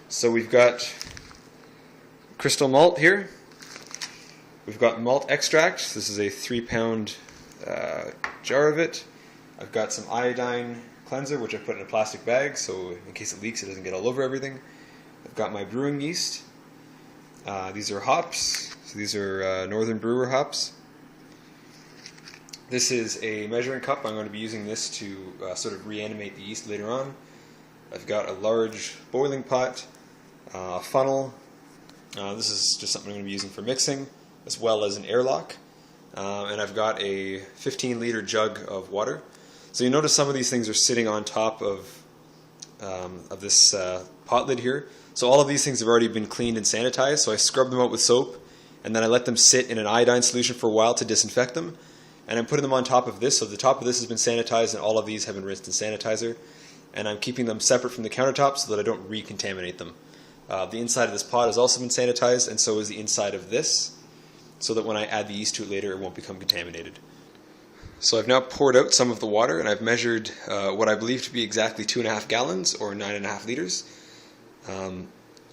So we've got crystal malt here. We've got malt extract. This is a 3-pound jar of it. I've got some iodine cleanser, which I put in a plastic bag, so in case it leaks, it doesn't get all over everything. I've got my brewing yeast. These are hops. So these are Northern Brewer hops. This is a measuring cup. I'm going to be using this to sort of reanimate the yeast later on. I've got a large boiling pot, a funnel. This is just something I'm going to be using for mixing, as well as an airlock. And I've got a 15-liter jug of water. So you notice some of these things are sitting on top of this pot lid here. So all of these things have already been cleaned and sanitized. So I scrub them out with soap, and then I let them sit in an iodine solution for a while to disinfect them. And I'm putting them on top of this. So the top of this has been sanitized, and all of these have been rinsed in sanitizer. And I'm keeping them separate from the countertop so that I don't recontaminate them. The inside of this pot has also been sanitized, and so is the inside of this, so that when I add the yeast to it later, it won't become contaminated. So I've now poured out some of the water, and I've measured what I believe to be exactly 2.5 gallons, or 9.5 liters.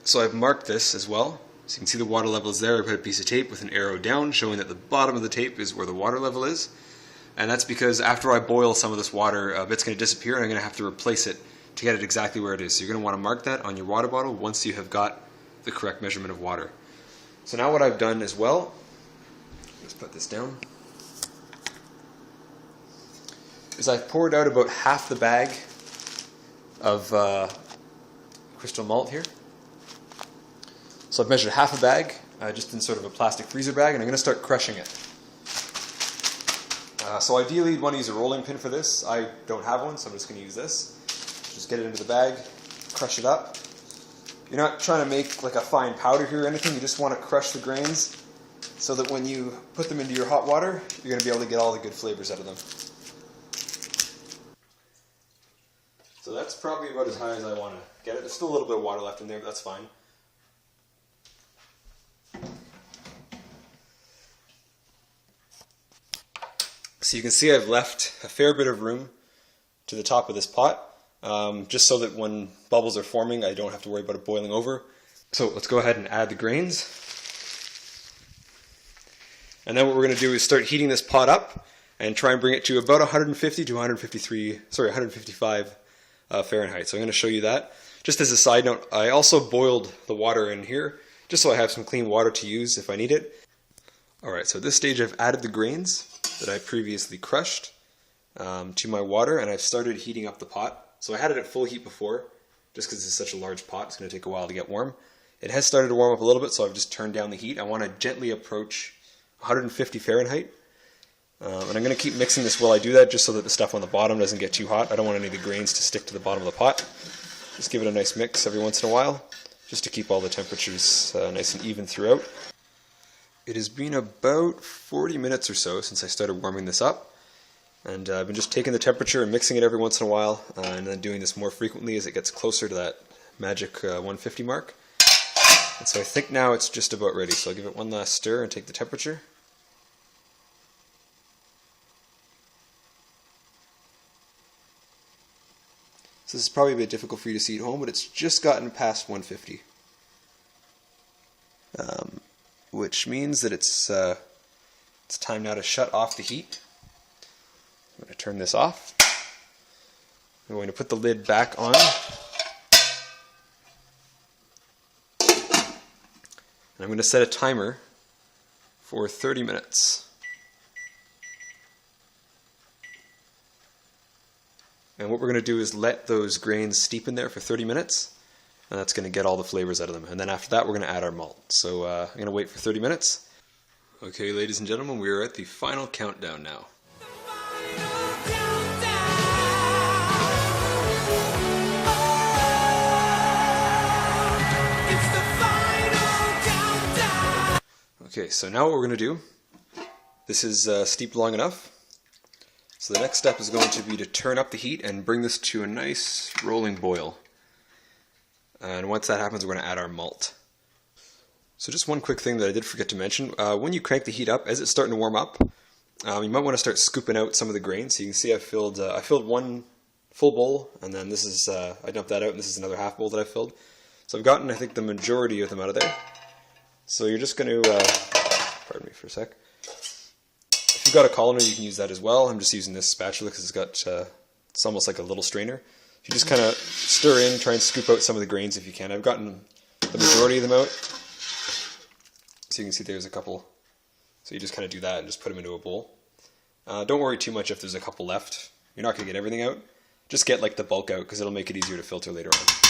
So I've marked this as well. So you can see the water level is there. I put a piece of tape with an arrow down, showing that the bottom of the tape is where the water level is. And that's because after I boil some of this water, a bit's going to disappear, and I'm going to have to replace it to get it exactly where it is. So you're going to want to mark that on your water bottle once you have got the correct measurement of water. So now what I've done as well, let's put this down, is I've poured out about half the bag of crystal malt here. So I've measured half a bag, just in sort of a plastic freezer bag, and I'm going to start crushing it. So ideally you'd want to use a rolling pin for this. I don't have one, so I'm just going to use this. Just get it into the bag, crush it up. You're not trying to make like a fine powder here or anything, you just want to crush the grains so that when you put them into your hot water, you're going to be able to get all the good flavors out of them. So that's probably about as high as I want to get it. There's still a little bit of water left in there, but that's fine. So you can see I've left a fair bit of room to the top of this pot, just so that when bubbles are forming, I don't have to worry about it boiling over. So let's go ahead and add the grains. And then what we're going to do is start heating this pot up and try and bring it to about 150 to 155 Fahrenheit. So I'm going to show you that. Just as a side note, I also boiled the water in here, just so I have some clean water to use if I need it. Alright, so at this stage I've added the grains that I previously crushed to my water, and I've started heating up the pot. So I had it at full heat before, just because it's such a large pot, it's going to take a while to get warm. It has started to warm up a little bit, so I've just turned down the heat. I want to gently approach 150 Fahrenheit. And I'm going to keep mixing this while I do that, just so that the stuff on the bottom doesn't get too hot. I don't want any of the grains to stick to the bottom of the pot. Just give it a nice mix every once in a while, just to keep all the temperatures nice and even throughout. It has been about 40 minutes or so since I started warming this up, and I've been just taking the temperature and mixing it every once in a while, and then doing this more frequently as it gets closer to that magic 150 mark. And so I think now it's just about ready, so I'll give it one last stir and take the temperature. So this is probably a bit difficult for you to see at home, but it's just gotten past 150. Which means that it's time now to shut off the heat. I'm going to turn this off. I'm going to put the lid back on. And I'm going to set a timer for 30 minutes. And what we're going to do is let those grains steep in there for 30 minutes. And that's going to get all the flavors out of them. And then after that, we're going to add our malt. So I'm going to wait for 30 minutes. Okay, ladies and gentlemen, we are at the final countdown now. Okay, so now what we're going to do, this is steeped long enough. So the next step is going to be to turn up the heat and bring this to a nice rolling boil. And once that happens, we're going to add our malt. So just one quick thing that I did forget to mention. When you crank the heat up, as it's starting to warm up, you might want to start scooping out some of the grains. So you can see I filled one full bowl, and then this is, I dumped that out, and this is another half bowl that I filled. So So I've gotten, I think, the majority of them out of there. So you're just going to, pardon me for a sec. If you've got a colander, you can use that as well. I'm just using this spatula because it's got, it's almost like a little strainer. You just kind of stir in, try and scoop out some of the grains if you can. I've gotten the majority of them out. So you can see there's a couple. So you just kind of do that and just put them into a bowl. Don't worry too much if there's a couple left. You're not going to get everything out. Just get like the bulk out because it'll make it easier to filter later on.